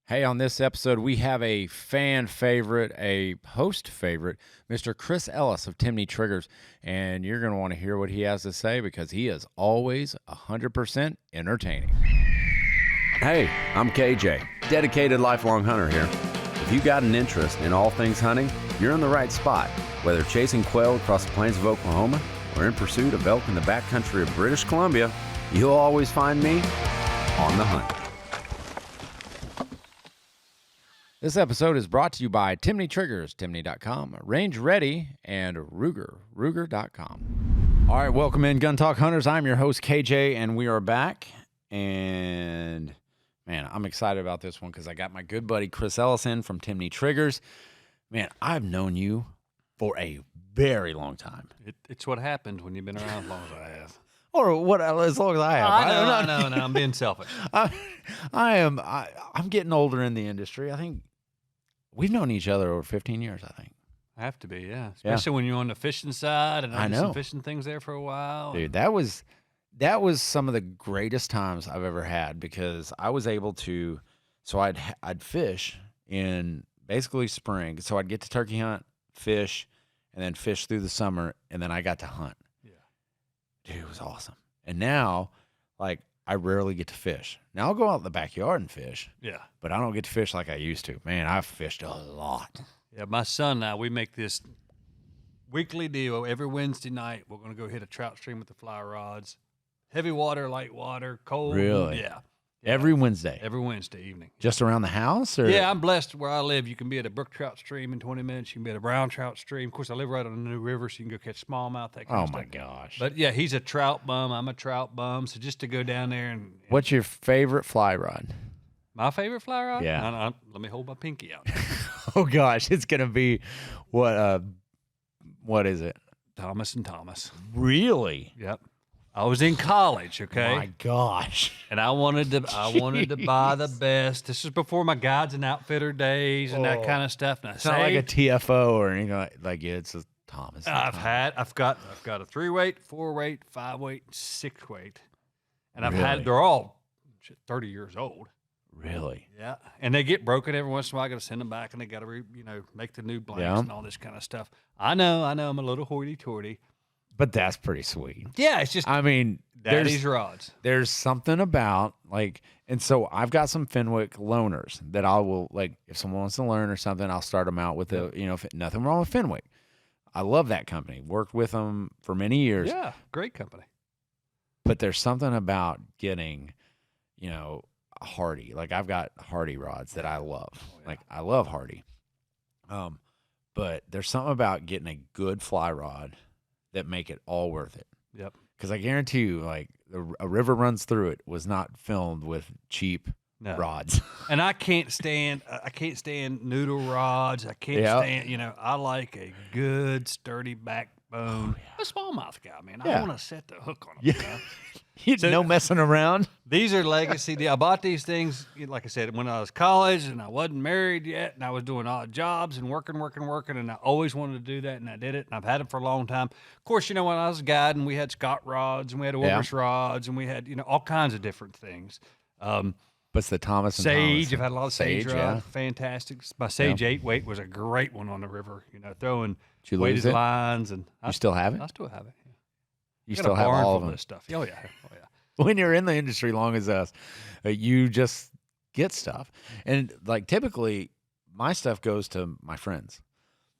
Hey, on this episode, we have a fan favorite, a host favorite, Mr. Chris Ellis of Timney Triggers, and you're going to want to hear what he has to say because he is always 100% entertaining. Hey, I'm KJ, dedicated lifelong hunter here. If you got an interest in all things hunting, you're in the right spot. Whether chasing quail across the plains of Oklahoma or in pursuit of elk in the backcountry of British Columbia, you'll always find me on the hunt. This episode is brought to you by Timney Triggers, Timney.com, Range Ready, and Ruger.com. All right, welcome in, Gun Talk Hunters. I'm your host, KJ, and we are back. And, man, I'm excited about this one because I got my good buddy Chris Ellis in from Timney Triggers. Man, I've known you for a very long time. It's what happens when you've been around as long as I have. Or what? As long as I have. I know. I'm being selfish. I'm getting older in the industry. I think we've known each other over 15 years, I think. I have to be, yeah. Especially when you're on the fishing side and I did some fishing things there for a while. Dude, that was some of the greatest times I've ever had because I was able to, so I'd fish in basically spring. So I'd get to turkey hunt, fish, and then fish through the summer, and then I got to hunt. Yeah. Dude, it was awesome. And now, like, I rarely get to fish. Now I'll go out in the backyard and fish. Yeah. But I don't get to fish like I used to. Man, I've fished a lot. Yeah, my son and I, we make this weekly deal. Every Wednesday night, we're going to go hit a trout stream with the fly rods. Heavy water, light water, cold. Really? Yeah. Every Wednesday? Every Wednesday evening. Just around the house? Or? Yeah, I'm blessed where I live. You can be at a brook trout stream in 20 minutes. You can be at a brown trout stream. Of course, I live right on a new river, so you can go catch smallmouth, that kind of stuff. Oh, my gosh. But, yeah, he's a trout bum. I'm a trout bum. So just to go down there and what's your favorite fly rod? My favorite fly rod? Yeah. Let me hold my pinky out. Oh, gosh. It's going to be what is it? Thomas & Thomas. Really? Yep. I was in college, okay? My gosh. And I wanted to buy the best. This is before my guides and outfitter days and that kind of stuff. And it's not like a TFO or anything like yeah, it's a Thomas. I've got a 3-weight, 4-weight, 5-weight, 6-weight. And they're all 30 years old. Really? Yeah. And they get broken every once in a while. I got to send them back and they got to make the new blanks and all this kind of stuff. I know I'm a little hoity-toity. But that's pretty sweet. Yeah, it's just, I mean, daddy's rods. There's something about, like, and so I've got some Fenwick loaners that I will, like, if someone wants to learn or something, I'll start them out with nothing wrong with Fenwick. I love that company. Worked with them for many years. Yeah, great company. But there's something about getting, a Hardy. Like, I've got Hardy rods that I love. Oh, yeah. Like, I love Hardy. But there's something about getting a good fly rod that make it all worth it. Yep. Because I guarantee you, like, a river runs through it was not filmed with cheap rods. And I can't stand noodle rods. I can't stand, I like a good sturdy backbone. A smallmouth guy, man. I want to set the hook on them. Yeah. No messing around. These are legacy. I bought these things, like I said, when I was college and I wasn't married yet and I was doing odd jobs and working. And I always wanted to do that and I did it. And I've had them for a long time. Of course, when I was guiding, we had Scott rods and we had Orbis rods and we had, all kinds of different things. What's the Thomas and Sage? Thomas? I've had a lot of Sage rods. Fantastic. My Sage 8-weight was a great one on the river, throwing weighted lines. And you still have it? I still have it. Yeah. You still have all of them? This stuff. Oh, yeah. When you're in the industry long as us, you just get stuff. And, like, typically my stuff goes to my friends.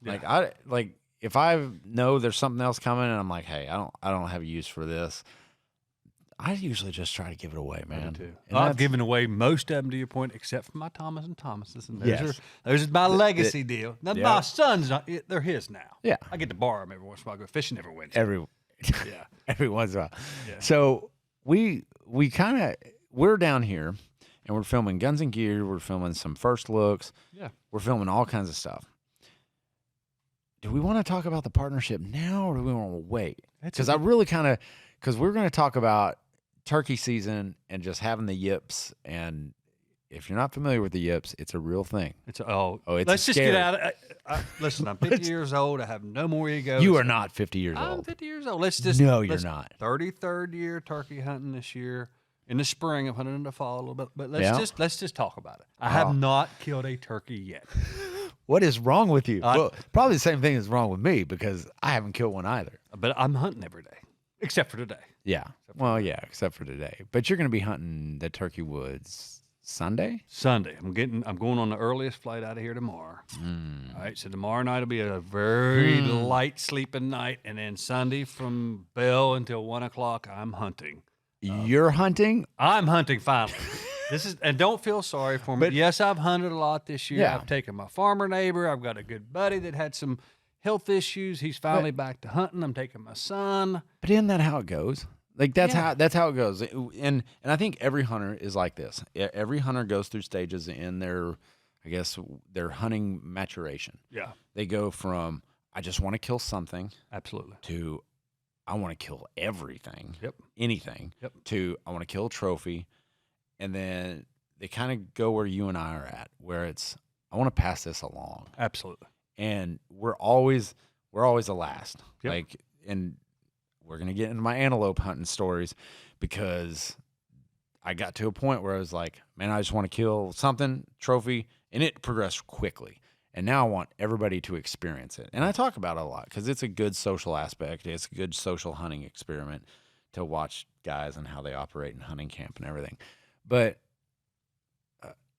Yeah. Like, if I know there's something else coming and I'm like, hey, I don't have a use for this, I usually just try to give it away, man. I do too. I've given away most of them, to your point, except for my Thomas and Thomases. And those are my legacy deal. Now, my son's they're his now. Yeah. I get to borrow them every once in a while. I go fishing every Wednesday. Every once in a while. Yeah. So we're down here and we're filming Guns and Gear. We're filming some first looks. Yeah. We're filming all kinds of stuff. Do we want to talk about the partnership now or do we want to wait? Because because we're going to talk about turkey season and just having the yips. And if you're not familiar with the yips, it's a real thing. Let's just get out of it. Listen, I'm 50 years old. I have no more ego. You are not 50 years old. I'm 50 years old. You're not. 33rd year turkey hunting this year. In the spring, I've hunted in the fall a little bit, but let's just talk about it. I have not killed a turkey yet. What is wrong with you? Well, probably the same thing is wrong with me because I haven't killed one either. But I'm hunting every day, except for today. Yeah. Except for today. But you're going to be hunting the turkey woods Sunday? Sunday. I'm going on the earliest flight out of here tomorrow. All right. So tomorrow night will be a very light sleeping night, and then Sunday from bell until 1 o'clock, I'm hunting. You're hunting? I'm hunting finally. And don't feel sorry for me. But, yes, I've hunted a lot this year. Yeah. I've taken my farmer neighbor. I've got a good buddy that had some health issues. He's finally back to hunting. I'm taking my son. But isn't that how it goes? Like that's how it goes. And I think every hunter is like this. Every hunter goes through stages in their hunting maturation. Yeah. They go from I just want to kill something. Absolutely. To I want to kill everything. Yep. Anything. Yep. To I want to kill a trophy. And then they kind of go where you and I are at, where it's I want to pass this along. Absolutely. And we're always the last. Yep. And we're gonna get into my antelope hunting stories because I got to a point where I was like, man, I just want to kill something, trophy, and it progressed quickly. And now I want everybody to experience it. And I talk about it a lot because it's a good social aspect. It's a good social hunting experiment to watch guys and how they operate in hunting camp and everything. But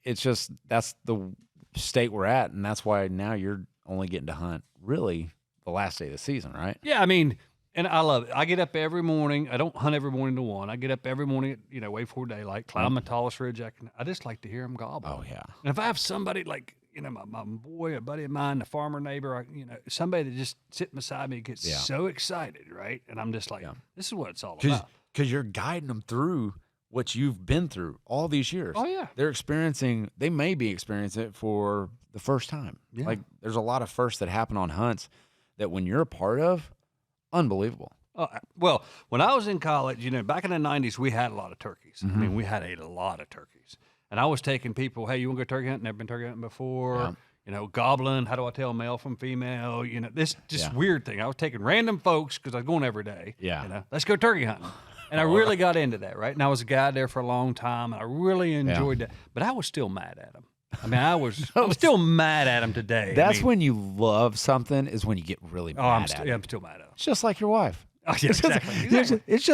it's just that's the state we're at, and that's why now you're only getting to hunt really the last day of the season, right? Yeah, I mean, and I love it. I get up every morning. I don't hunt every morning to 1. I get up every morning, way before daylight, climb my tallest ridge. I just like to hear them gobble. Oh, yeah. And if I have somebody like, my boy, a buddy of mine, a farmer neighbor, somebody that just sitting beside me gets so excited, right? And I'm just like, this is what it's all about. Because you're guiding them through what you've been through all these years. Oh, yeah. They may be experiencing it for the first time. Yeah. Like, there's a lot of firsts that happen on hunts that when you're a part of, unbelievable. Well, when I was in college, back in the 90s, we had a lot of turkeys. Mm-hmm. I mean, we had a lot of turkeys. And I was taking people, hey, you want to go turkey hunting? Never been turkey hunting before. Yeah. Gobbling, how do I tell male from female? This just weird thing. I was taking random folks because I was going every day. Yeah. Let's go turkey hunting. And I really got into that, right? And I was a guide there for a long time, and I really enjoyed that. But I was still mad at him. I mean, I'm still mad at him today. That's when you love something is when you get really mad at him. Yeah, I'm still mad at him. It's just like your wife. Oh, yeah, exactly. It's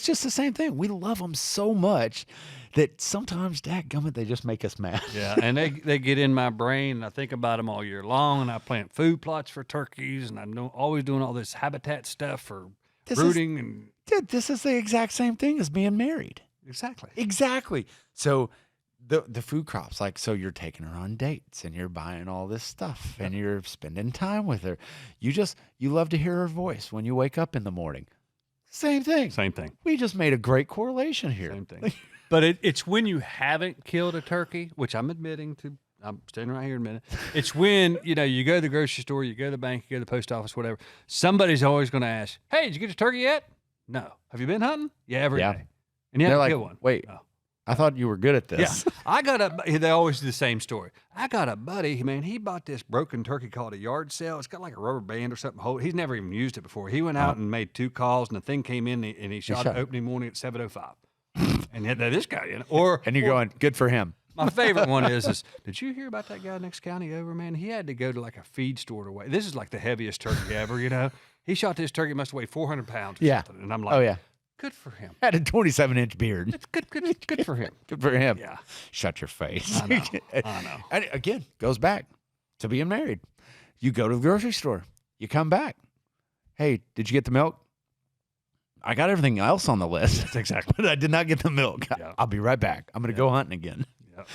just the same thing. We love them so much that sometimes, dadgummit, they just make us mad. Yeah, and they get in my brain, and I think about them all year long, and I plant food plots for turkeys, and I'm always doing all this habitat stuff for brooding. Dude, this is the exact same thing as being married. Exactly. So the food crops, so you're taking her on dates and you're buying all this stuff and you're spending time with her. You love to hear her voice when you wake up in the morning. Same thing. We just made a great correlation here. Same thing. But it's when you haven't killed a turkey, which I'm admitting to. I'm standing right here in a minute. It's when, you go to the grocery store, you go to the bank, you go to the post office, whatever. Somebody's always going to ask, hey, did you get your turkey yet? No. Have you been hunting? Yeah, every day. And you haven't killed one. Wait, I thought you were good at this. Yeah. They always do the same story. I got a buddy, man, he bought this broken turkey called a yard sale. It's got like a rubber band or something. He's never even used it before. He went out and made 2 calls, and the thing came in, and he shot it opening morning at 7:05. And this guy, and you're going, good for him. My favorite one is, did you hear about that guy next county over, man? He had to go to like a feed store to weigh. This is like the heaviest turkey ever, He shot this turkey, must weigh 400 pounds or something. And I'm like, oh, yeah. Good for him. Had a 27-inch beard. It's good for him. Good for him. Yeah. Shut your face. I know. And again, goes back to being married. You go to the grocery store. You come back. Hey, did you get the milk? I got everything else on the list. That's exactly. But I did not get the milk. Yeah. I'll be right back. I'm going to go hunting again. Yep.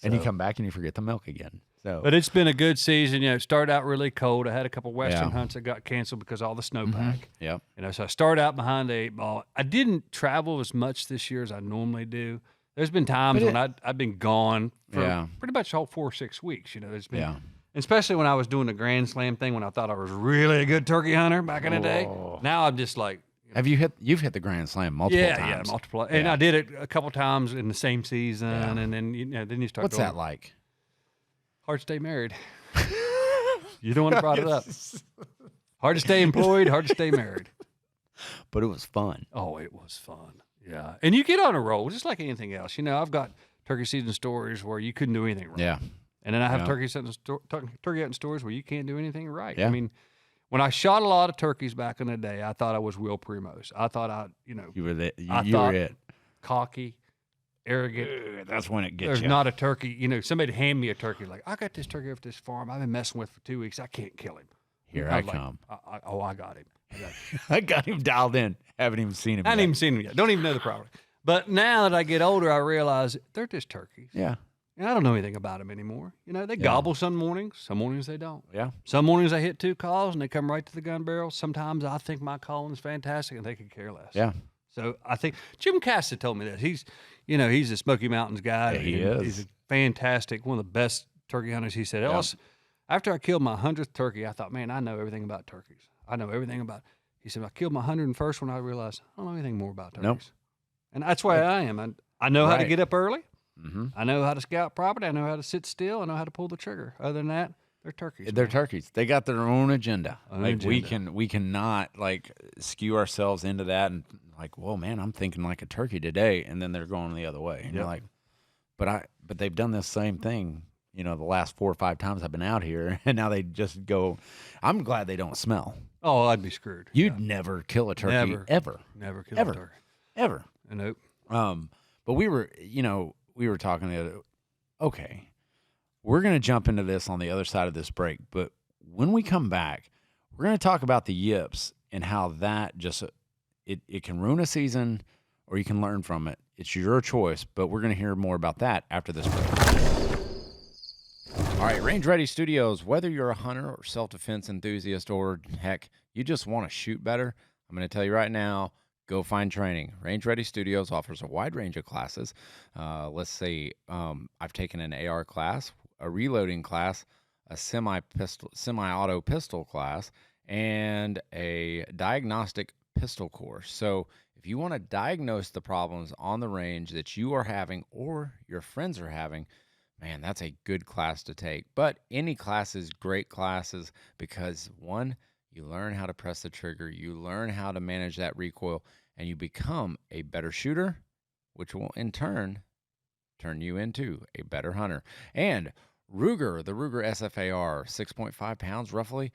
And you come back and you forget the milk again. But it's been a good season. It started out really cold. I had a couple western hunts that got canceled because of all the snowpack. Yeah. So I started out behind the 8 ball. I didn't travel as much this year as I normally do. There's been times when I've been gone for pretty much all 4 or 6 weeks. There's been, especially when I was doing the Grand Slam thing when I thought I was really a good turkey hunter back in the day. Now I'm just like. You've hit the Grand Slam multiple times? Yeah, multiple. And I did it a couple times in the same season, and then then you start. What's that like? Hard to stay married. You're the one that brought it up. Hard to stay employed, hard to stay married. But it was fun. Oh, it was fun. Yeah. And you get on a roll, just like anything else. You know, I've got turkey season stories where you couldn't do anything right. Yeah. And then I have turkey hunting stories where you can't do anything right. Yeah. I mean, when I shot a lot of turkeys back in the day, I thought I was Will Primos. I thought You were thought it. cocky, arrogant. That's when it gets There's you. not a turkey. You know, somebody hand me a turkey like, I got this turkey off this farm I've been messing with for 2 weeks. I can't kill him. Here I I come. I got him. I got him dialed in. Haven't even seen him I yet. haven't even seen him yet. Don't even know the property. But now that I get older, I realize they're just turkeys. Yeah. And I don't know anything about them anymore. You know, they gobble some mornings they don't. Yeah. Some mornings I hit 2 calls and they come right to the gun barrel. Sometimes I think my calling's fantastic and they could care less. Yeah. So I think Jim Casta told me this. He's a Smoky Mountains guy. Yeah, he is. He's a fantastic, one of the best turkey hunters. He said, Ellis, after I killed my 100th turkey, I thought, man, I know everything about turkeys. I know everything about. He said, I killed my 101st one. I realized I don't know anything more about turkeys. Nope. And that's why I am. I know how to get up early. Mm-hmm. I know how to scout property. I know how to sit still. I know how to pull the trigger. Other than that, they're turkeys. They're man. turkeys. They got their own agenda. We agenda. cannot like skew ourselves into that and like, whoa, man, I'm thinking like a turkey today, and then they're going the other way. And you're like, but they've done this same thing, the last 4 or 5 times I've been out here, and now they just go. I'm glad they don't smell. Oh, I'd be screwed. You'd never kill a turkey ever. Never kill Ever. a turkey. Ever. Nope. But we were talking the other. Okay, we're gonna jump into this on the other side of this break, but when we come back, we're gonna talk about the yips and how that just it can ruin a season, or you can learn from it. It's your choice, but we're gonna hear more about that after this break. All right, Range Ready Studios. Whether you're a hunter or self-defense enthusiast, or heck, you just want to shoot better, I'm gonna tell you right now. Go find training. Range Ready Studios offers a wide range of classes. Let's see, I've taken an AR class, a reloading class, a semi-auto pistol class, and a diagnostic pistol course. So if you want to diagnose the problems on the range that you are having or your friends are having, man, that's a good class to take. But any class is great classes because, one, you learn how to press the trigger, you learn how to manage that recoil, and you become a better shooter, which will in turn you into a better hunter. And Ruger, the Ruger SFAR, 6.5 pounds roughly.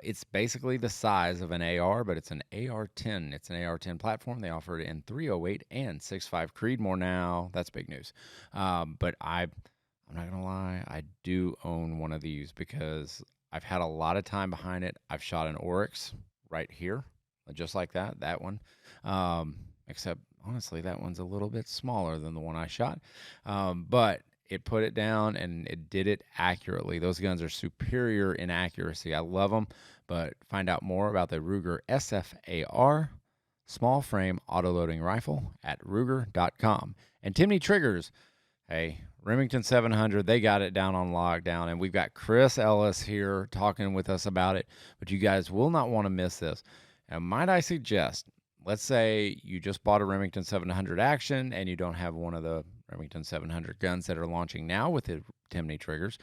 It's basically the size of an AR, but it's an AR-10. It's an AR-10 platform. They offer it in .308 and 6.5 Creedmoor now. That's big news. But I'm not going to lie, I do own one of these because I've had a lot of time behind it. I've shot an Oryx right here, just like that one. Except, honestly, that one's a little bit smaller than the one I shot. But it put it down, and it did it accurately. Those guns are superior in accuracy. I love them, but find out more about the Ruger SFAR small frame autoloading rifle at Ruger.com. And Timney Triggers, hey, Remington 700, they got it down on lockdown, and we've got Chris Ellis here talking with us about it, but you guys will not want to miss this. And might I suggest, let's say you just bought a Remington 700 Action and you don't have one of the Remington 700 guns that are launching now with the Timney triggers,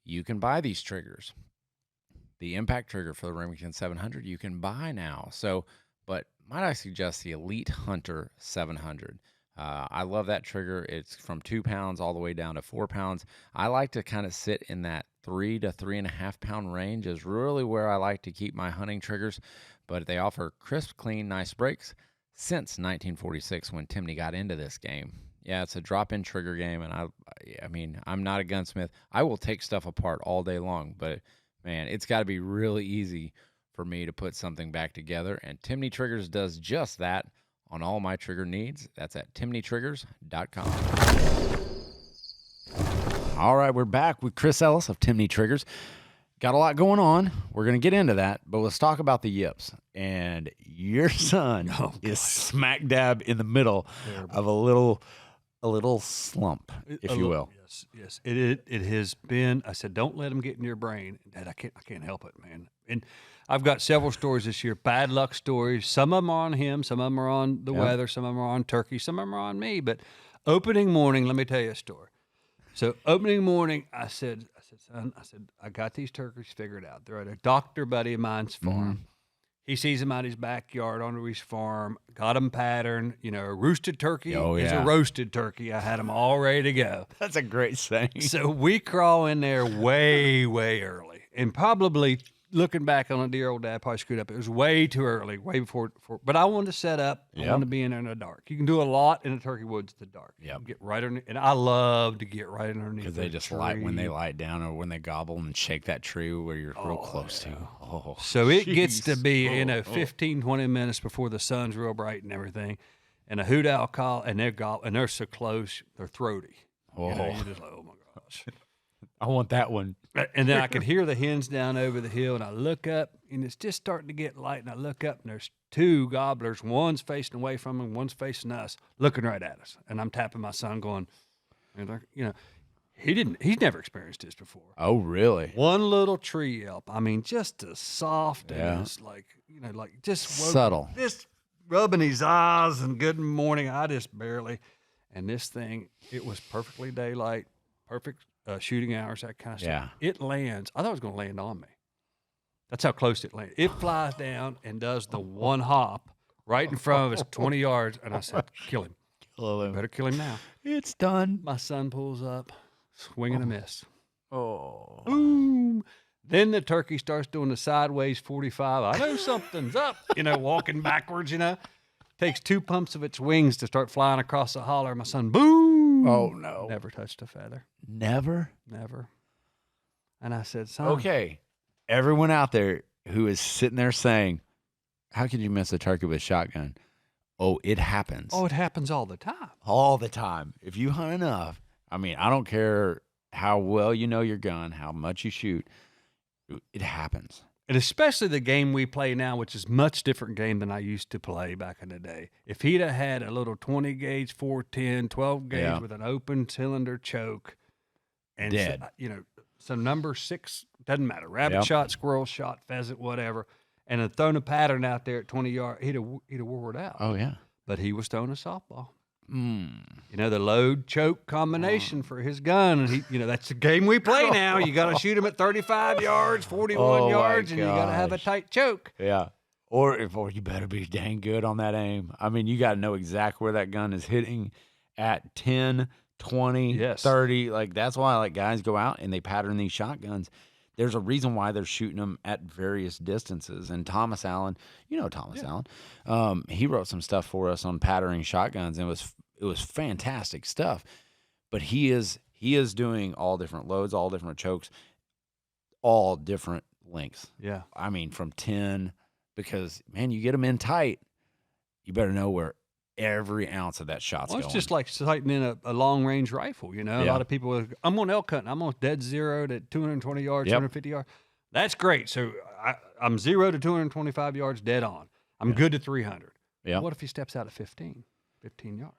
you can buy these triggers. The impact trigger for the Remington 700 you can buy now. So, but might I suggest the Elite Hunter 700? I love that trigger. It's from 2 pounds all the way down to 4 pounds. I like to kind of sit in that 3 to 3.5 pound range is really where I like to keep my hunting triggers, but they offer crisp, clean, nice breaks since 1946 when Timney got into this game. Yeah, it's a drop-in trigger game, and I mean, I'm not a gunsmith. I will take stuff apart all day long, but man, it's got to be really easy for me to put something back together, and Timney Triggers does just that on all my trigger needs. That's at Timneytriggers.com. All right, we're back with Chris Ellis of Timney Triggers. Got a lot going on. We're going to get into that, but let's talk about the yips. And your son is smack dab in the middle of a little slump, if you will. Yes. It has been. I said, don't let him get in your brain. Dad, I can't help it, man. And I've got several stories this year, bad luck stories. Some of them are on him, some of them are on the weather, some of them are on turkey, some of them are on me. But opening morning, let me tell you a story. So opening morning, I said, son, I got these turkeys figured out. They're at a doctor buddy of mine's farm. He sees him out his backyard on his farm, got him patterned. You know, a roosted turkey is a roasted turkey. I had them all ready to go. That's a great saying. So we crawl in there way, way early. And probably, looking back on it, dear old dad probably screwed up. It was way too early, way before. But I wanted to set up. I wanted to be in there in the dark. You can do a lot in the turkey woods in the dark. Yep. Get right underneath. And I love to get right underneath. Because they just light when they light down or when they gobble and shake that tree where you're real close to. Oh, so it gets to be, 15, 20 minutes before the sun's real bright and everything. And a hoot owl call, and they're so close, they're throaty. Oh, you're just like, oh my gosh. I want that one. And then I could hear the hens down over the hill, and I look up, and it's just starting to get light, and I look up, and there's two gobblers. One's facing away from them, one's facing us, looking right at us. And I'm tapping my son going, you know, he's never experienced this before. Oh, really? One little tree yelp. I mean, just as soft and it's like, like just subtle. Just rubbing his eyes and good morning. I just barely. And this thing, it was perfectly daylight, perfect shooting hours, that kind of stuff. Yeah. It lands. I thought it was going to land on me. That's how close it landed. It flies down and does the one hop right in front of us, 20 yards. And I said, kill him. Kill him. Better kill him now. It's done. My son pulls up, swing and a miss. Oh. Boom. Then the turkey starts doing the sideways 45. I know something's up, walking backwards, Takes 2 pumps of its wings to start flying across the holler. My son, boom. Oh, no. Never touched a feather. Never? Never. And I said, son. Okay. Everyone out there who is sitting there saying, how could you miss a turkey with a shotgun? Oh, it happens. Oh, it happens all the time. All the time. If you hunt enough, I mean, I don't care how well you know your gun, how much you shoot, it happens. And especially the game we play now, which is much different game than I used to play back in the day. If he'd have had a little 20 gauge, 410, 12 gauge with an open cylinder choke, and dead. Some number 6, doesn't matter, rabbit shot, squirrel shot, pheasant, whatever, and had thrown a pattern out there at 20 yards, he'd have wore it out. Oh, yeah. But he was throwing a softball. The load choke combination for his gun. And that's the game we play now. You got to shoot him at 35 yards, 41 yards, and you got to have a tight choke. Yeah. Or you better be dang good on that aim. I mean, you got to know exactly where that gun is hitting at 10, 20, 30. Like, that's why guys go out and they pattern these shotguns. There's a reason why they're shooting them at various distances. And Thomas Allen, Thomas Allen, he wrote some stuff for us on patterning shotguns, and it was fantastic stuff. But he is doing all different loads, all different chokes, all different lengths. Yeah. I mean, from 10, because, man, you get them in tight, you better know where every ounce of that shot's going. It's just like sighting in a long-range rifle, A lot of people, I'm on elk hunting. I'm on dead zero to 220 yards, 250 yards. That's great. So I'm 0 to 225 yards dead on. I'm good to 300. Yeah. What if he steps out at 15 yards?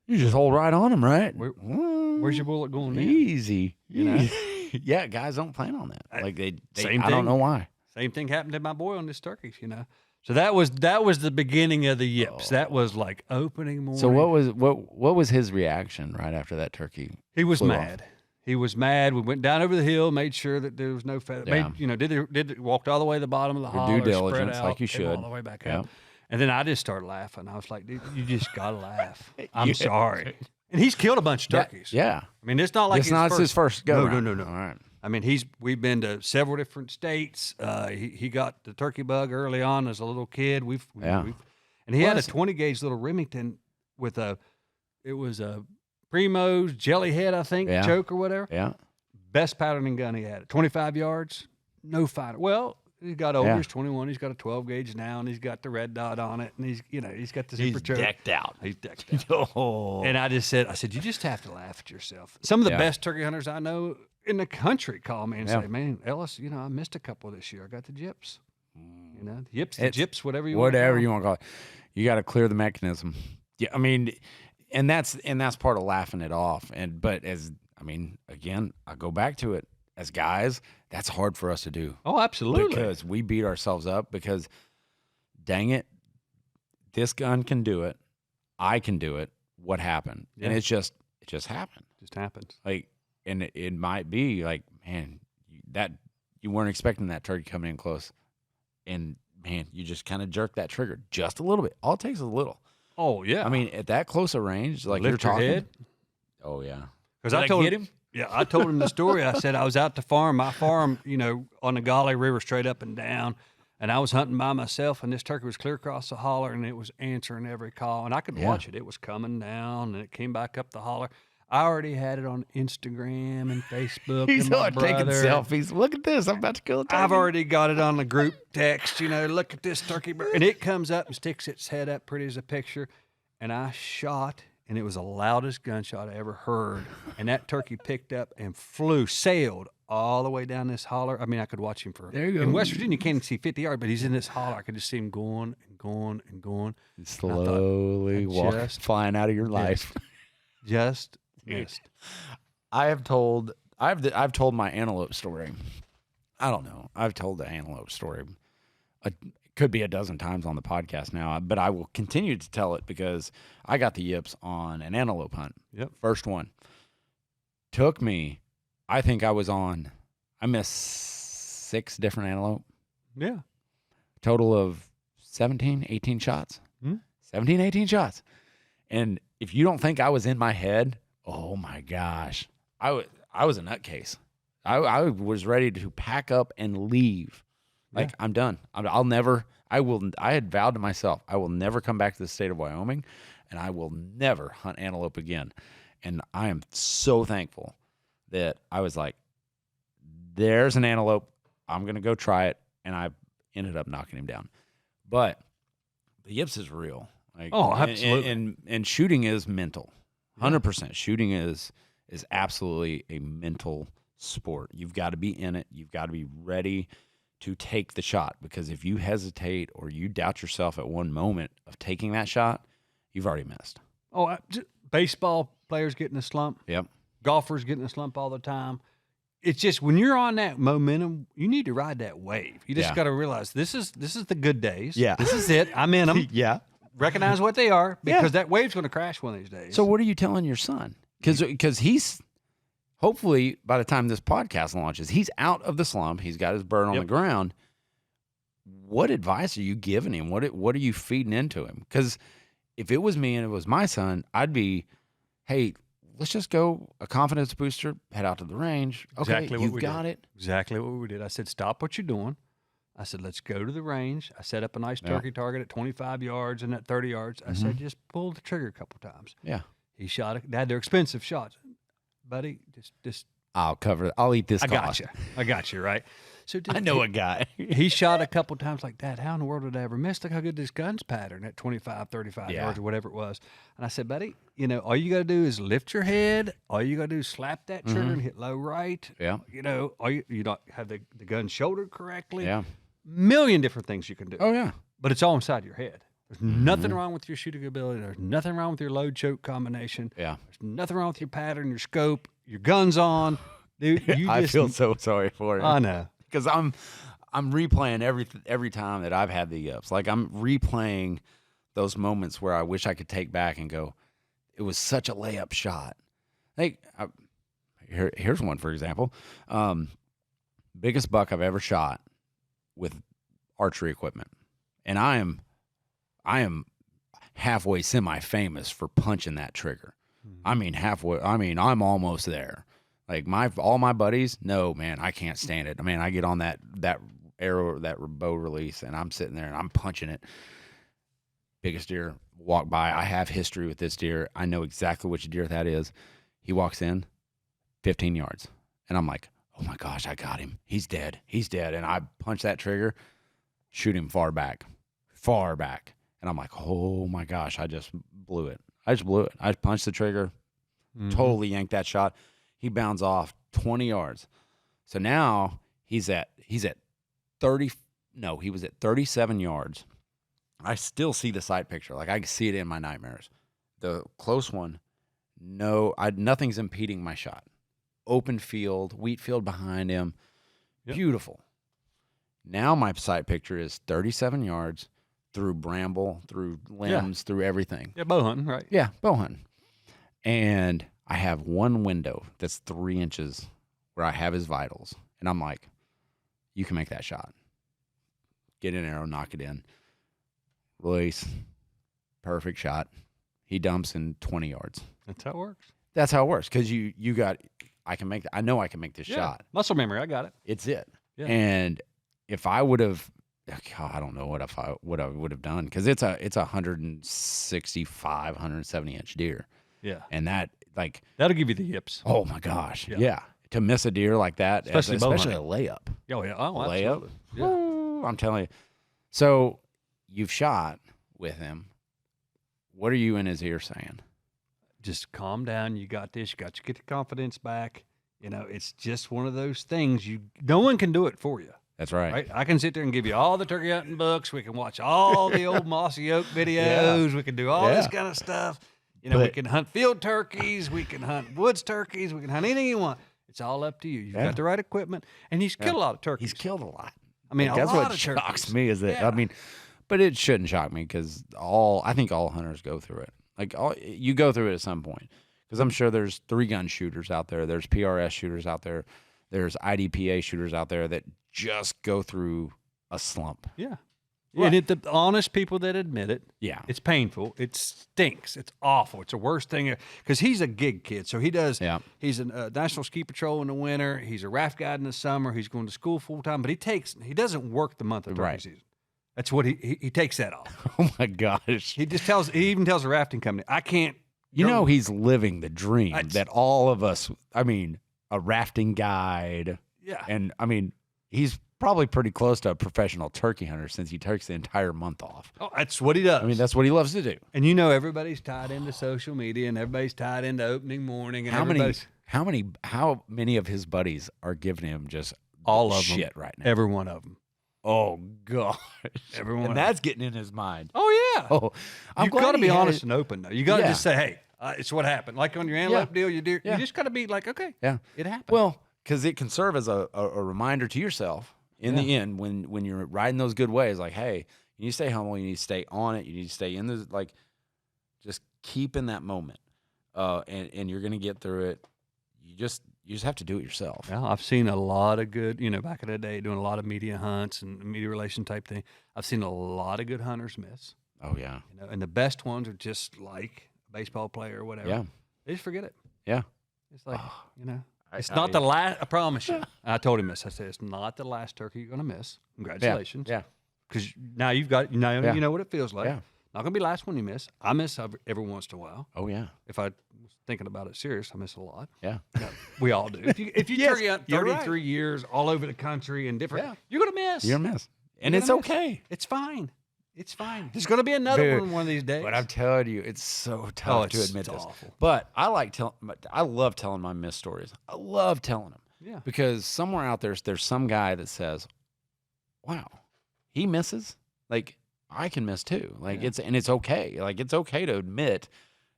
You just hold right on him, right? Where's your bullet going in? Easy. Yeah, guys don't plan on that. Like they I don't know why. Same thing happened to my boy on this turkey, So that was the beginning of the yips. That was like opening morning. So what was his reaction right after that turkey? He was mad. He was mad. We went down over the hill, made sure that there was no feather. Walked all the way to the bottom of the holler, due diligence, spread out, like you should, all the way back up. And then I just started laughing. I was like, dude, you just gotta laugh. I'm sorry. And he's killed a bunch of turkeys. Yeah. I mean, it's not like his first go. No. All right. I mean, we've been to several different states. He got the turkey bug early on as a little kid. And he had a 20 gauge little Remington with it was a Primo's jelly head, I think, choke or whatever. Yeah. Best patterning gun he had. 25 yards, no fighter. Well, he got older. He's 21. He's got a 12 gauge now, and he's got the red dot on it, and he's got the super choke. Decked out. He's decked out. And I said, you just have to laugh at yourself. Some of the best turkey hunters I know in the country call me and say, man, Ellis, I missed a couple this year. I got the yips. The yips, the gyps, whatever you want to call it. You got to clear the mechanism. Yeah, I mean, and that's part of laughing it off. But again, I go back to it. As guys, that's hard for us to do. Oh, absolutely. Because we beat ourselves up because, dang it, this gun can do it. I can do it. What happened? Yeah. And it just happened. Just happens. And it might be like, man, that you weren't expecting that turkey coming in close. And, man, you just kind of jerk that trigger just a little bit. All it takes is a little. Oh yeah. I mean, at that close a range, like Lift you're your talking. head. Oh yeah. Because I told him. Yeah, I told him the story. I said I was out to farm. My farm, on the Golly River, straight up and down. And I was hunting by myself, and this turkey was clear across the holler, and it was answering every call. And I could watch it. It was coming down, and it came back up the holler. I already had it on Instagram and Facebook. He's and my taking brother. selfies. Look at this. I'm about to kill a turkey. I've already got it on the group text. Look at this turkey bird. And it comes up and sticks its head up pretty as a picture. And I shot, and it was the loudest gunshot I ever heard. And that turkey picked up and sailed all the way down this holler. I mean, I could watch him for. There you go. In West Virginia, you can't even see 50 yards, but he's in this holler. I could just see him going and going and going. Slowly flying out of your life. Just missed. I've told my antelope story. I don't know. I've told the antelope story. It could be a dozen times on the podcast now, but I will continue to tell it because I got the yips on an antelope hunt. Yep. First one. Took me, I think I missed 6 different antelope. Yeah. Total of 17, 18 shots. 17, 18 shots. And if you don't think I was in my head, oh my gosh, I was a nutcase. I was ready to pack up and leave. Like, I'm done. I had vowed to myself, I will never come back to the state of Wyoming, and I will never hunt antelope again. And I am so thankful that I was like, there's an antelope. I'm going to go try it. And I ended up knocking him down. But the yips is real. Like, oh, absolutely. And shooting is mental. 100%. Shooting is absolutely a mental sport. You've got to be in it. You've got to be ready to take the shot, because if you hesitate or you doubt yourself at one moment of taking that shot, you've already missed. Oh, baseball players get in a slump. Yep. Golfers get in a slump all the time. It's just when you're on that momentum, you need to ride that wave. You just got to realize this is the good days. Yeah. This is it. I'm in them. Yeah. Recognize what they are, because that wave's going to crash one of these days. So what are you telling your son? Because he's hopefully by the time this podcast launches, he's out of the slump. He's got his bird on the ground. What advice are you giving him? What are you feeding into him? Because if it was me and it was my son, I'd be, hey, let's just go a confidence booster, head out to the range. Okay, exactly you've got it. Exactly what we did. I said, stop what you're doing. I said, let's go to the range. I set up a nice turkey target at 25 yards and at 30 yards. I said, just pull the trigger a couple times. Yeah. He shot it. They're expensive shots. Buddy, just I'll cover it. I'll eat this cost. I got you, right? So I know a guy. He shot a couple times like that. How in the world did I ever miss? Look how good this gun's pattern at 25, 35 yards or whatever it was. And I said, buddy, all you got to do is lift your head. All you got to do is slap that trigger and hit low right. Yeah. All you don't have the gun shouldered correctly. Yeah. Million different things you can do. Oh, yeah. But it's all inside your head. There's nothing wrong with your shooting ability. There's nothing wrong with your load choke combination. Yeah. There's nothing wrong with your pattern, your scope, your gun's on. Dude, I feel so sorry for him. I know. Because I'm replaying every time that I've had the yips. Like, I'm replaying those moments where I wish I could take back and go, it was such a layup shot. Like, here's one, for example. Biggest buck I've ever shot with archery equipment. And I am halfway semi-famous for punching that trigger. I mean, halfway. I mean, I'm almost there. Like, all my buddies, no, man, I can't stand it. I mean, I get on that arrow, that bow release, and I'm sitting there and I'm punching it. Biggest deer walk by. I have history with this deer. I know exactly which deer that is. He walks in, 15 yards. And I'm like, oh my gosh, I got him. He's dead. He's dead. And I punch that trigger, shoot him far back. And I'm like, oh my gosh, I just blew it. I punched the trigger, totally yanked that shot. He bounds off 20 yards. So now he's at 30. No, he was at 37 yards. I still see the sight picture. Like, I can see it in my nightmares. The close one, nothing's impeding my shot. Open field, wheat field behind him. Yep. Beautiful. Now my sight picture is 37 yards through bramble, through limbs, through everything. Yeah, bow hunting, right? Yeah, bow hunting. And I have one window that's 3 inches where I have his vitals. And I'm like, you can make that shot. get an arrow, knock it in, release, perfect shot. He dumps in 20 yards. That's how it works. That's how it works because I know I can make this shot. Muscle memory, I got it. It's it. Yeah. And if I would have, I don't know what I would have done because it's a 165, 170 inch deer. Yeah. And that like that'll give you the yips. Oh my gosh. Yeah. To miss a deer like that, especially a layup. Oh yeah. Oh, layup. Yeah. Ooh, I'm telling you. So you've shot with him. What are you in his ear saying? Just calm down. You got this. You got to get the confidence back. You know, it's just one of those things. No one can do it for you. That's right. I can sit there and give you all the turkey hunting books. We can watch all the old Mossy Oak videos. We can do all this kind of stuff. You know, we can hunt field turkeys. We can hunt woods turkeys. We can hunt anything you want. It's all up to you. You've got the right equipment. And he's killed a lot of turkeys. He's killed a lot. I mean, that's what shocks turkeys. Me is that, I mean, but it shouldn't shock me because I think all hunters go through it. Like you go through it at some point because I'm sure there's 3-gun shooters out there. There's PRS shooters out there. There's IDPA shooters out there that just go through a slump. Yeah. Right. And the honest people that admit it, it's painful. It stinks. It's awful. It's the worst thing because he's a gig kid. So he does. Yeah. He's a National Ski Patrol in the winter. He's a raft guide in the summer. He's going to school full time, but he doesn't work the month of turkey season. That's what he takes that off. Oh my gosh. He even tells the rafting company, I can't. He's living the dream that all of us. I mean, a rafting guide. Yeah. And I mean, he's probably pretty close to a professional turkey hunter since he takes the entire month off. Oh, that's what he does. I mean, that's what he loves to do. And everybody's tied into social media and everybody's tied into opening morning. And how many of his buddies are giving him just all of shit them, right now? Every one of them. Oh gosh, everyone. And that's getting in his mind. Oh yeah. Oh, you got to be honest and open though. You got to just say, hey, it's what happened. Like on your antelope deal, you just got to be like, okay, it happened. Well, because it can serve as a reminder to yourself in the end when you're riding those good ways. Like, hey, you need to stay humble. You need to stay on it. You need to stay in the just keep in that moment, and you're gonna get through it. You just have to do it yourself. Yeah, I've seen a lot of good, back in the day, doing a lot of media hunts and media relation type thing. I've seen a lot of good hunters miss. Oh yeah. And the best ones are just like a baseball player or whatever. Yeah. They just forget it. Yeah. It's like, it's not the last. I promise you. I told him this. I said it's not the last turkey you're gonna miss. Congratulations. Yeah. Because now you've got you know what it feels like. Yeah. Not gonna be the last one you miss. I miss every once in a while. Oh yeah. If I was thinking about it serious, I miss a lot. Yeah. No, we all do. If you turkey hunt 33 years all over the country and different, you're gonna miss. You're gonna miss. And it's okay. It's fine. It's fine. There's gonna be another one of these days. But I'm telling you, it's so tough to admit this. Awful. But I love telling my miss stories. I love telling them. Yeah. Because somewhere out there's some guy that says, "Wow, he misses. Like I can miss too. Like it's okay. Like it's okay to admit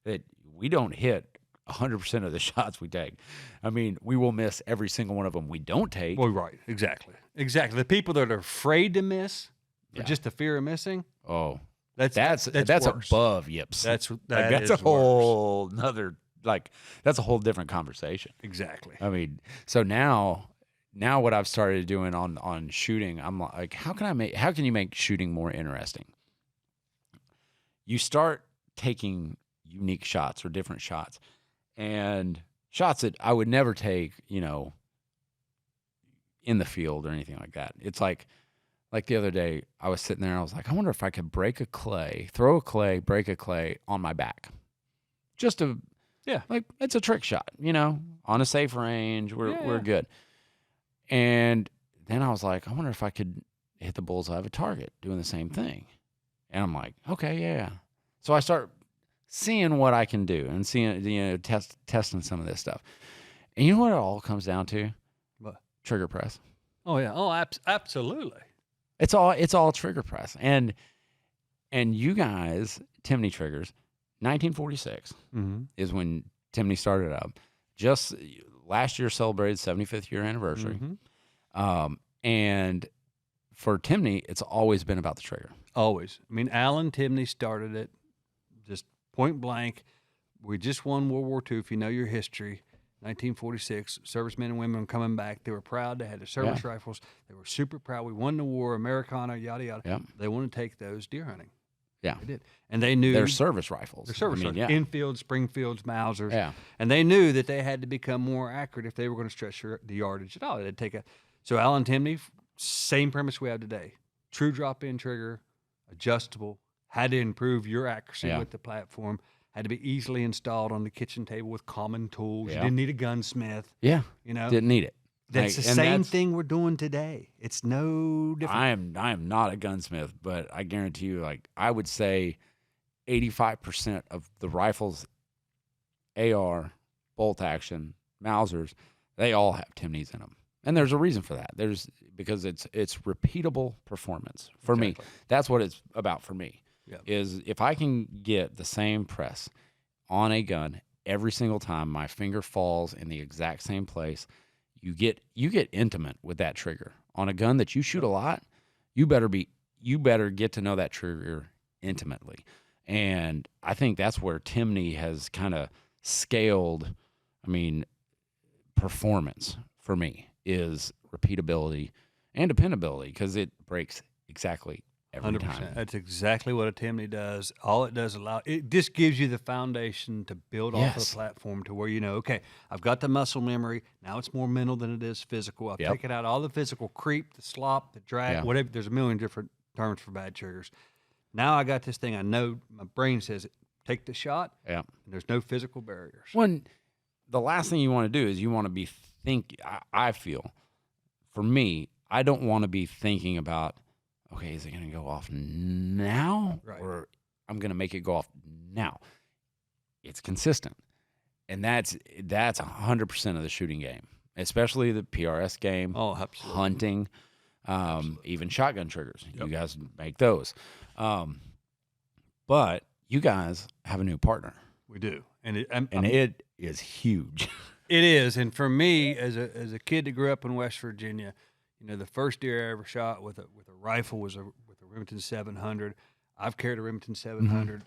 that we don't hit 100% of the shots we take. I mean, we will miss every single one of them we don't take. Well, right. Exactly. The people that are afraid to miss, or just the fear of missing. Oh, that's worse. above yips. That's a whole nother, that's a whole different conversation. Exactly. I mean, so now what I've started doing on shooting, I'm like, how can you make shooting more interesting? You start taking unique shots or different shots, and shots that I would never take, in the field or anything like that. It's like the other day, I was sitting there, and I was like, I wonder if I could break a clay on my back. Just it's a trick shot, on a safe range. We're good. And then I was like, I wonder if I could hit the bullseye of a target doing the same thing. And I'm like, okay, yeah. So I start seeing what I can do and seeing, testing some of this stuff. And you know what it all comes down to? What? Trigger press. Oh yeah. Oh, absolutely. It's all trigger press. And you guys, Timney Triggers, 1946 is when Timney started up. Just last year celebrated 75th year anniversary. And for Timney, it's always been about the trigger. Always. I mean, Alan Timney started it just point blank. We just won World War II, if you know your history. 1946, servicemen and women were coming back. They were proud. They had their service rifles. They were super proud. We won the war, Americana, yada, yada. Yep. They wanted to take those deer hunting. Yeah. They did. And they knew. They're service rifles. They're service rifles. Yeah. Enfields, Springfields, Mausers. Yeah. And they knew that they had to become more accurate if they were going to stretch the yardage at all. They'd so Allen Timney, same premise we have today. True drop-in trigger, adjustable, had to improve your accuracy with the platform, had to be easily installed on the kitchen table with common tools. You didn't need a gunsmith. Yeah. Didn't need it. That's the same thing we're doing today. It's no different. I am not a gunsmith, but I guarantee you, I would say 85% of the rifles, AR, bolt action, Mausers, they all have Timneys in them. And there's a reason for that. Because it's repeatable performance for me. That's what it's about for me. Yep. Is if I can get the same press on a gun every single time my finger falls in the exact same place, you get intimate with that trigger. On a gun that you shoot a lot, you better get to know that trigger intimately. And I think that's where Timney has kind of scaled, performance for me is repeatability and dependability, because it breaks exactly every 100%. time. That's exactly what a Timney does. All it does it just gives you the foundation to build off of the platform to where okay, I've got the muscle memory. Now it's more mental than it is physical. I've taken out all the physical creep, the slop, the drag, whatever. There's a million different terms for bad triggers. Now I got this thing. I know my brain says take the shot. Yeah. And there's no physical barriers. When the last thing you want to do is you want to be I feel, for me, I don't want to be thinking about, okay, is it going to go off now? Right. Or I'm going to make it go off now. It's consistent. And that's 100% of the shooting game, especially the PRS game. Oh, absolutely. Hunting, even shotgun triggers. Yep. You guys make those. But you guys have a new partner. We do. And it is huge. It is. And for me, as a kid that grew up in West Virginia, the first deer I ever shot with a rifle was with a Remington 700. I've carried a Remington 700.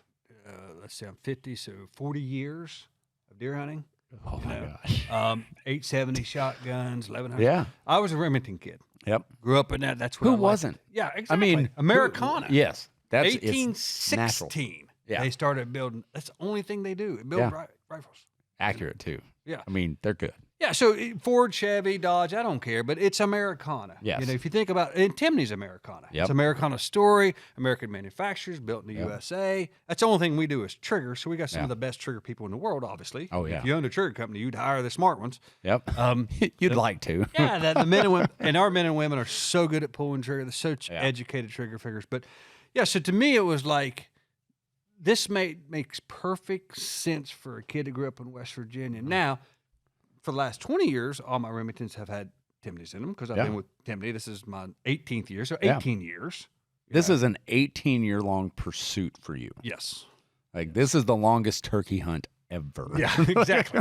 Let's say I'm 50, so 40 years of deer hunting. Oh my gosh. 870 shotguns, 1100. Yeah. I was a Remington kid. Yep. Grew up in that. That's what Who I wasn't? Yeah, exactly. Americana. Yes. That's 1816. They started building. That's the only thing they do. Build rifles. Accurate too. Yeah. They're good. Yeah, so Ford, Chevy, Dodge, I don't care, but it's Americana. Yes. If you think about it, and Timney's Americana. Yep. It's Americana story, American manufacturers, built in the USA. That's the only thing we do is triggers, so we got some of the best trigger people in the world, obviously. Oh, yeah. If you owned a trigger company, you'd hire the smart ones. Yep. You'd like to. Yeah, the men and women, and our men and women are so good at pulling trigger. They're such educated trigger figures. But, yeah, so to me it was like, this makes perfect sense for a kid that grew up in West Virginia. Now, for the last 20 years, all my Remingtons have had Timneys in them because I've been with Timney. This is my 18th year, so 18 years. This is an 18-year-long pursuit for you. Yes. This is the longest turkey hunt ever. Yeah, exactly.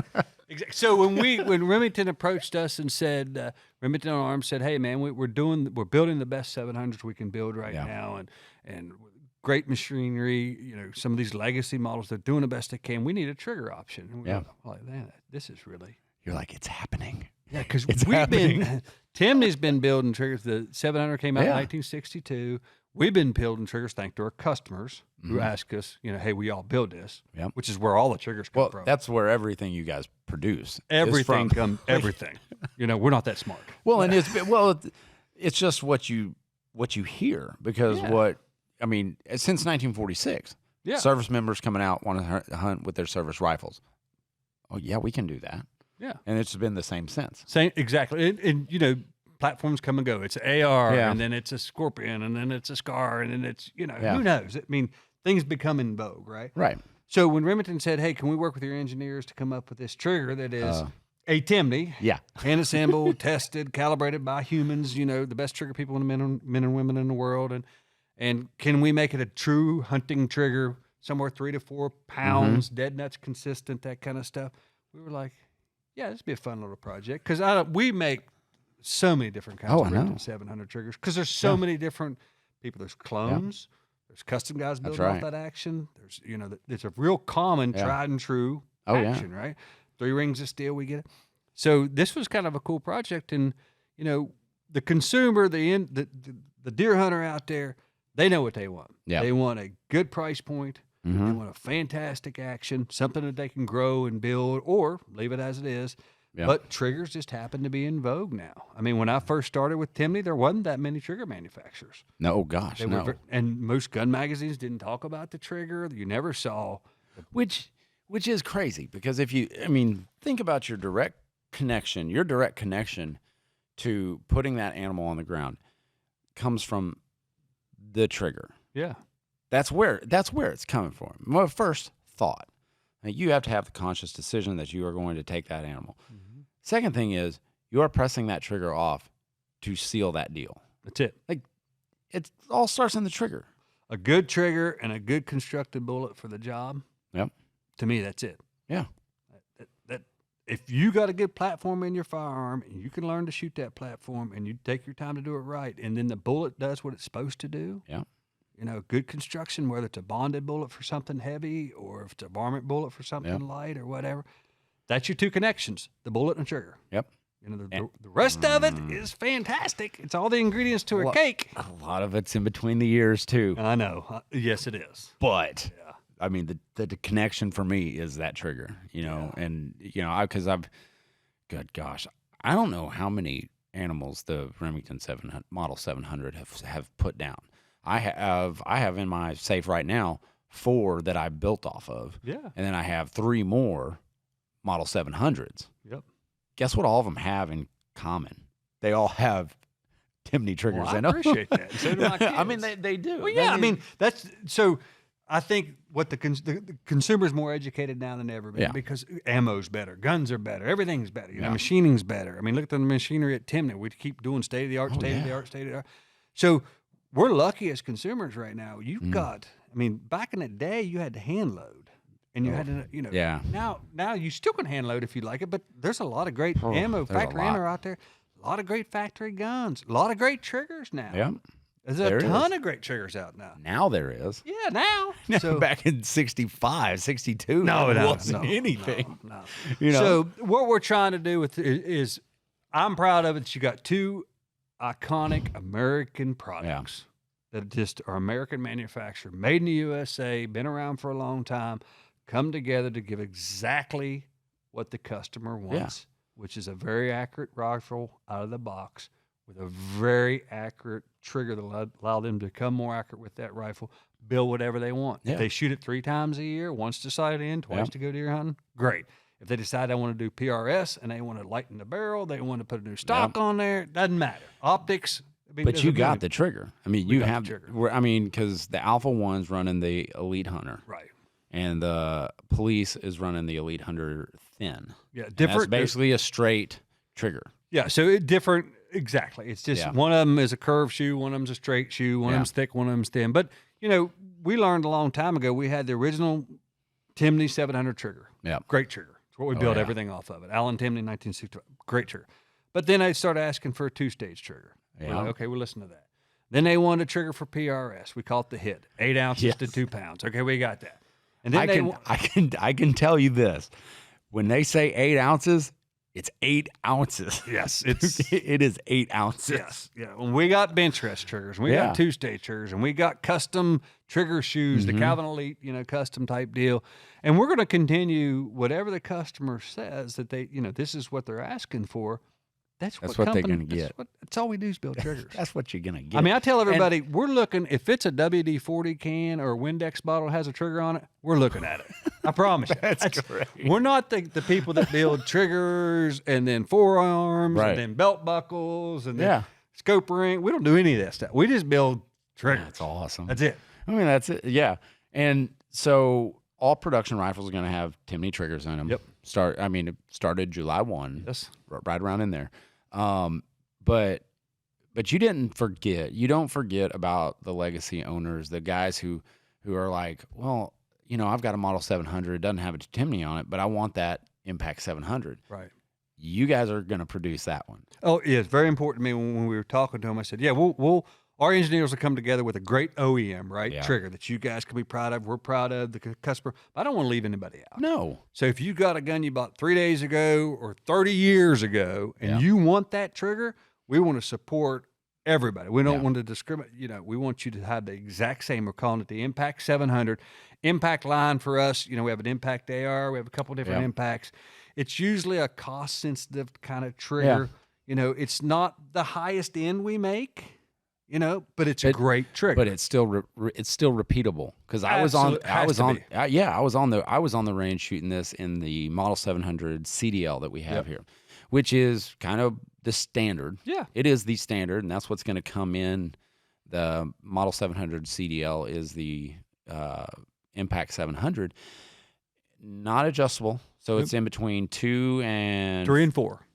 So when Remington approached us and said, Remington Arms said, hey, man, we're building the best 700s we can build right now, and great machinery, some of these legacy models, they're doing the best they can. We need a trigger option. And we're like, man, this is really... You're like, it's happening. Yeah, because Timney's been building triggers. The 700 came out in 1962. We've been building triggers thanks to our customers who ask us, hey, we all build this, which is where all the triggers come from. That's where everything you guys produce. Everything comes. Everything. we're not that smart. Well, and it's just what you hear because since 1946, service members coming out want to hunt with their service rifles. Oh yeah, we can do that. Yeah, and it's been the same since. Exactly, and platforms come and go. It's AR, and then it's a Scorpion, and then it's a Scar, and then it's who knows? Things become in vogue, right? Right. So when Remington said, "Hey, can we work with your engineers to come up with this trigger that is a Timney, hand assembled, tested, calibrated by humans? The best trigger people and men and women in the world, and can we make it a true hunting trigger, somewhere 3 to 4 pounds, dead nuts consistent, that kind of stuff?" We were like, yeah, this would be a fun little project because we make so many different kinds of Remington 700 triggers because there's so many different people. There's clones, there's custom guys building off that action. There's there's a real common tried and true action, right? 3 rings of steel, we get it. So this was kind of a cool project, and the consumer, the deer hunter out there, they know what they want. Yeah. They want a good price point. They want a fantastic action, something that they can grow and build, or leave it as it is. Yeah. But triggers just happen to be in vogue now. I mean, when I first started with Timney, there wasn't that many trigger manufacturers. No, gosh, no. And most gun magazines didn't talk about the trigger. You never saw. Which is crazy, because think about your direct connection to putting that animal on the ground comes from the trigger. Yeah. That's where it's coming from. My first thought. You have to have the conscious decision that you are going to take that animal. Mm-hmm. Second thing is, you are pressing that trigger off to seal that deal. That's it. Like, it all starts in the trigger. A good trigger and a good constructed bullet for the job. Yep. To me, that's it. Yeah. That if you got a good platform in your firearm and you can learn to shoot that platform and you take your time to do it right, and then the bullet does what it's supposed to do. Yeah. Good construction, whether it's a bonded bullet for something heavy or if it's a varmint bullet for something light or whatever. That's your 2 connections, the bullet and the trigger. Yep. The rest of it is fantastic. It's all the ingredients to a cake. A lot of it's in between the ears, too. I know. Yes, it is. But, the connection for me is that trigger, and, because good gosh, I don't know how many animals the Remington Model 700 have put down. I have in my safe right now 4 that I built off of. Yeah. And then I have 3 more Model 700s. Yep. Guess what all of them have in common? They all have Timney triggers in them. I appreciate that. So do my kids. I mean, they do. Well, yeah, that's so. I think what the consumer's more educated now than ever been, because ammo's better, guns are better, everything's better. Machining's better. I mean, look at the machinery at Timney. We keep doing state of the art, state of the art. So we're lucky as consumers right now. You've got, back in the day, you had to hand load. And you had to, now you still can hand load if you like it, but there's a lot of great factory ammo out there. A lot of great factory guns. A lot of great triggers now. Yeah. There's a ton of great triggers out now. Now there is. Yeah, now. So, back in 65, 62, no, wasn't anything. No. So what we're trying to do is I'm proud of it that you got 2 iconic American products that just are American manufactured, made in the USA, been around for a long time, come together to give exactly what the customer wants, which is a very accurate rifle out of the box with a very accurate trigger that allow them to become more accurate with that rifle, build whatever they want. If they shoot it 3 times a year, once to sight in, twice to go deer hunting, great. If they decide they want to do PRS and they want to lighten the barrel, they want to put a new stock on there, doesn't matter. Optics. But you got the trigger. You have the trigger. Because the Alpha 1's running the Elite Hunter. Right. And the Police is running the Elite Hunter Thin. Yeah, different. And that's basically a straight trigger. Yeah, so different. Exactly. It's just one of them is a curved shoe, one of them's a straight shoe, one of them's thick, one of them's thin. But, we learned a long time ago, we had the original Timney 700 trigger. Yeah. Great trigger. It's what we built everything off of it. Alan Timney, 1965. Great trigger. But then they started asking for a 2-stage trigger. Yeah. Like, okay, we'll listen to that. Then they wanted a trigger for PRS. We call it the hit. 8 ounces to 2 pounds. Okay, we got that. And then I can tell you this. When they say 8 ounces, it's 8 ounces. Yes, it is 8 ounces. Yes, yeah. When we got bench rest triggers, and we got 2-stage triggers, and we got custom trigger shoes, the Calvin Elite, custom type deal, and we're going to continue whatever the customer says that they, this is what they're asking for. That's what they're going to get. That's all we do is build triggers. That's what you're going to get. I tell everybody, we're looking, if it's a WD-40 can or a Windex bottle that has a trigger on it, we're looking at it. I promise you. That's great. We're not the people that build triggers and then forearms and then belt buckles and then scope ring. We don't do any of that stuff. We just build triggers. That's awesome. That's it. That's it. Yeah. And so all production rifles are going to have Timney triggers in them. Yep. It started July 1. Yes. Right around in there. But you don't forget about the legacy owners, the guys who are like, well, I've got a Model 700, it doesn't have a Timney on it, but I want that Impact 700. Right. You guys are going to produce that one. Oh, yeah, it's very important to me. When we were talking to them, I said, yeah, we'll our engineers will come together with a great OEM, right? Yeah. Trigger that you guys can be proud of. We're proud of the customer. But I don't want to leave anybody out. No. So if you got a gun you bought 3 days ago or 30 years ago and you want that trigger, we want to support everybody. We don't want to discriminate. You know, we want you to have the exact same. We're calling it the Impact 700. Impact line for us, you know, we have an Impact AR. We have a couple different impacts. It's usually a cost-sensitive kind of trigger. Yeah. You know, it's not the highest end we make, you know, but it's a great trigger. But it's still repeatable because I was on the range shooting this in the Model 700 CDL that we have here, which is kind of the standard. Yeah, it is the standard, and that's what's going to come in. The Model 700 CDL is the Impact 700, not adjustable. So it's in between 3 and 4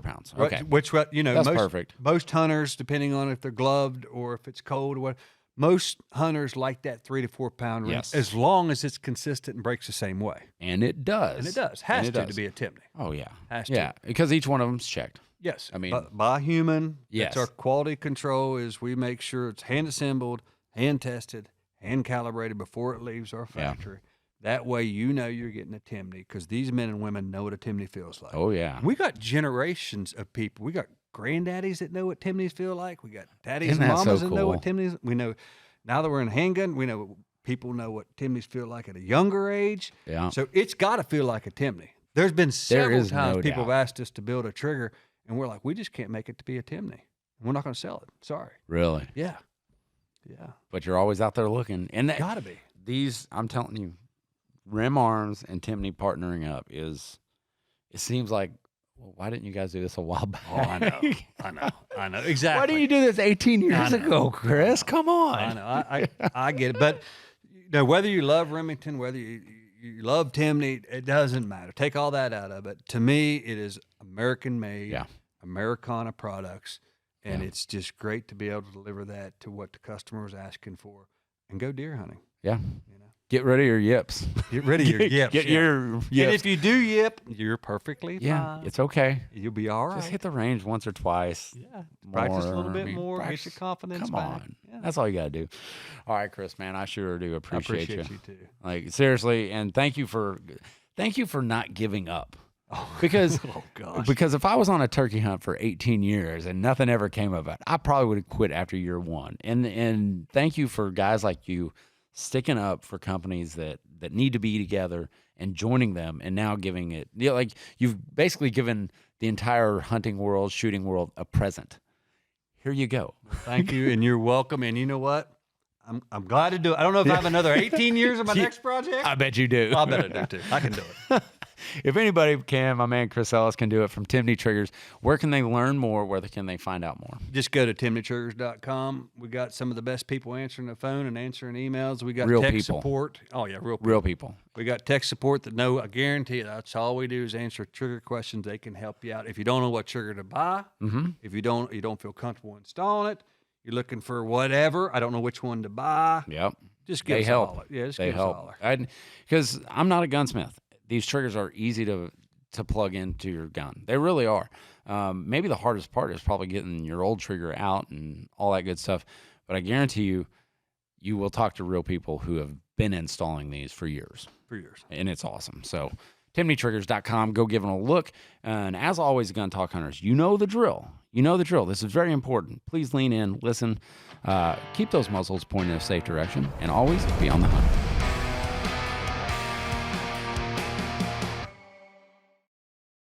pounds. Okay, right. Which you know, that's perfect. Most hunters, depending on if they're gloved or if it's cold or what, most hunters like that 3 to 4 pound range, as long as it's consistent and breaks the same way. And it does. And it does. Has to be a Timney. Oh yeah, has to. Yeah, because each one of them's checked. Yes, I mean by human. Yes, it's our quality control is we make sure it's hand assembled, hand tested, hand calibrated before it leaves our factory. Yeah. That way, you know you're getting a Timney because these men and women know what a Timney feels like. Oh, yeah. We got generations of people. We got granddaddies that know what Timneys feel like. We got daddies and mamas that know what Timneys. We know now that we're in handgun, we know people know what Timneys feel like at a younger age. Yeah. So it's got to feel like a Timney. There's been several times people have asked us to build a trigger, and we're like, we just can't make it to be a Timney. We're not going to sell it. Sorry. Really? Yeah. Yeah. But you're always out there looking. And that got to be. These, I'm telling you, Rim Arms and Timney partnering up it seems like, well, why didn't you guys do this a while back? Oh, I know. Exactly. Why didn't you do this 18 years ago, Chris? Come on. I know. I get it. But you know, whether you love Remington, whether you love Timney, it doesn't matter. Take all that out of it. To me, it is American-made, Americana products, and it's just great to be able to deliver that to what the customer is asking for and go deer hunting. Yeah. You know? Get rid of your yips. Get rid of your yips. Get your yips. And if you do yip, you're perfectly fine. It's okay. You'll be all right. Just hit the range once or twice. Yeah. Practice a little bit more. Get your confidence back. Come on. Yeah. That's all you got to do. All right, Chris, man, I sure do appreciate you. I appreciate you too. Like, seriously, and thank you for not giving up. Because because if I was on a turkey hunt for 18 years and nothing ever came of it, I probably would have quit after year one. And thank you for guys like you sticking up for companies that need to be together and joining them, and now giving it, you know, like you've basically given the entire hunting world, shooting world a present. Here you go. Thank you, and you're welcome. And you know what? I'm glad to do it. I don't know if I have another 18 years of my next project. I bet you do. I bet I do too. I can do it. If anybody can, my man Chris Ellis can do it from Timney Triggers. Where can they learn more? Where can they find out more? Just go to timneytriggers.com. We got some of the best people answering the phone and answering emails. We got real tech people. Support. Oh, yeah, real people. We got tech support that know, I guarantee you, that's all we do is answer trigger questions. They can help you out. If you don't know what trigger to buy, if you don't feel comfortable installing it, you're looking for whatever, I don't know which one to buy. Yep. Just give us a holler. Yeah, just give us a holler. Because I'm not a gunsmith. These triggers are easy to plug into your gun. They really are. Maybe the hardest part is probably getting your old trigger out and all that good stuff. But I guarantee you will talk to real people who have been installing these for years. And it's awesome. So timneytriggers.com, go give them a look. And as always, Gun Talk Hunters, you know the drill. This is very important. Please lean in, listen, keep those muzzles pointed in a safe direction, and always be on the hunt.